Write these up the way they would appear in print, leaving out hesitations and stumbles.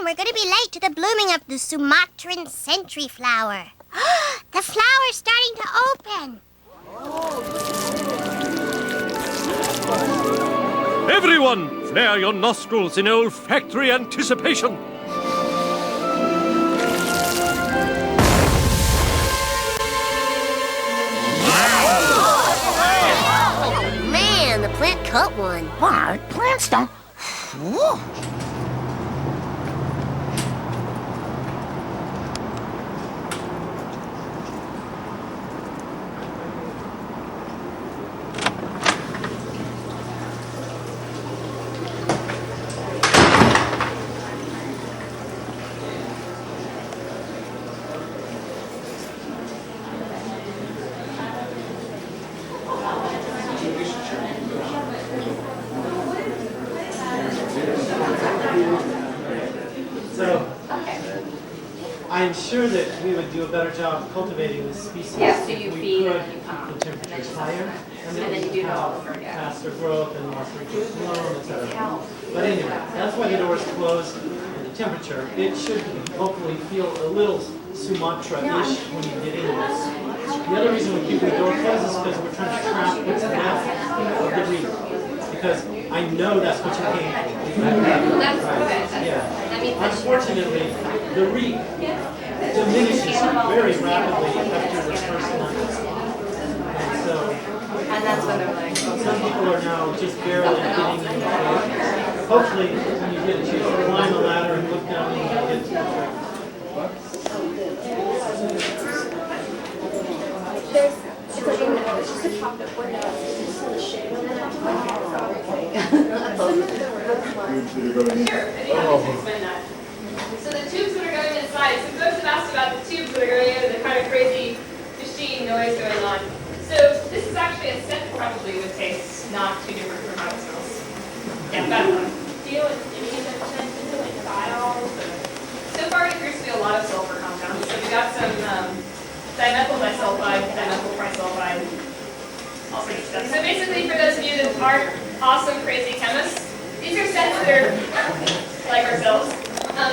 we're going to be late to the blooming of the Sumatran century flower. The flower's starting to open. Everyone, flare your nostrils in olfactory anticipation. Man, the plant cut one. What? Plants don't... Whoa. I'm sure that we would do a better job of cultivating this species so if you we feed could and you pump, keep the temperatures higher, and then you do it all over again. faster growth and more frequent bloom, etc. But anyway, that's why the door is closed and the temperature. It should hopefully feel a little Sumatra-ish when you get into this. The other reason we keep the door closed is because we're trying to trap what's left of the reef. Because I know that's what you came for. That's good. Yeah. That means Unfortunately, the reef diminishes very rapidly after the first month. And so, that's when they're like, some people are now just barely getting in the door. Hopefully, when you get a chance to climb the ladder and look down, you get to the door. It's like it's just a popped up window. It's just the shade on the top. So the tubes that are going inside, so folks have asked about the tubes that are going in, the kind of crazy machine noise going on. So this is actually a scent that probably would taste not too different from how it smells. Yeah, about one. Do you know what any of the scents into, like thiols? So far it appears to be a lot of sulfur compounds. So we got some dimethyl disulfide, dimethyl trisulfide, all sorts of stuff. So basically, for those of you that aren't awesome, crazy chemists, these are scents that are like ourselves.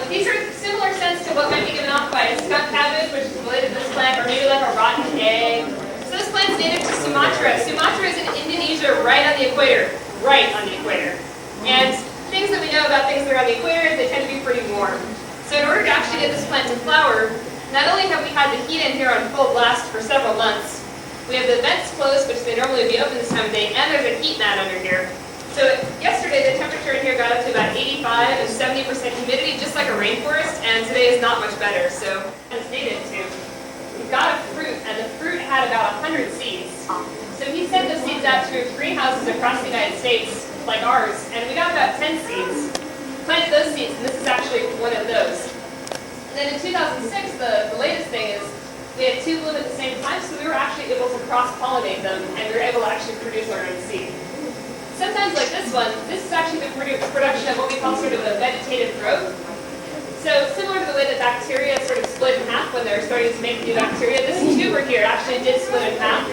These are similar scents to what might be given off by a skunk cabbage, which is related to this plant, or maybe like a rotten egg. So this plant's native to Sumatra. Sumatra is in Indonesia, right on the equator. Right on the equator. And things that we know about things that are on the equator, they tend to be pretty warm. So in order to actually get this plant to flower, not only have we had the heat in here on full blast for several months, we have the vents closed, which they normally would be open this time of day, and there's a heat mat under here. So yesterday the temperature in here got up to about 85 and 70% humidity, just like a rainforest, and today is not much better. So it's native to. We got a fruit, and the fruit had about 100 seeds. So he sent those seeds out to greenhouses across the United States, like ours, and we got about 10 seeds. Planted those seeds, and this is actually one of those. And then in 2006, the latest thing is we had two bloom at the same time, so we were actually able to cross-pollinate them, and we were able to actually produce our own seed. Sometimes like this one, this is actually the production of what we call sort of a vegetative growth. So similar to the way that bacteria sort of split in half when they're starting to make new bacteria, this tuber here actually did split in half.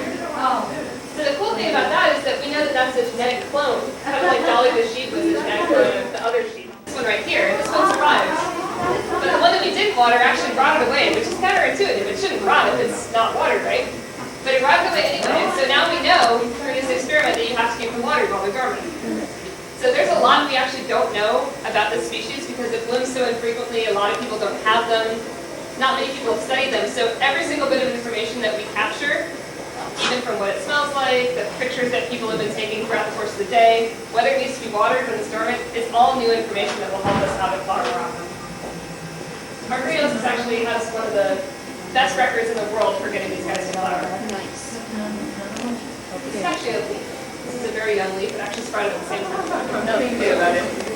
So the cool thing about that is that we know that that's a genetic clone, kind of like Dolly the sheep was a genetic clone of the other sheep. This one right here, this one survived. But the one that we did water actually rotted away, which is counterintuitive. It shouldn't rot if it's not watered, right? But it rotted away anyway, so now we know through this experiment that you have to keep them watered while they're dormant. So there's a lot we actually don't know about this species because it blooms so infrequently, a lot of people don't have them, not many people have studied them, so every single bit of information that we capture, even from what it smells like, the pictures that people have been taking throughout the course of the day, whether it needs to be watered when it's dormant, it's all new information that will help us how to flower around them. Margarios actually has one of the best records in the world for getting these guys to flower. nice. This is actually a leaf. This is a very young leaf. It actually sprouted at the same time. I don't know what you can do about it.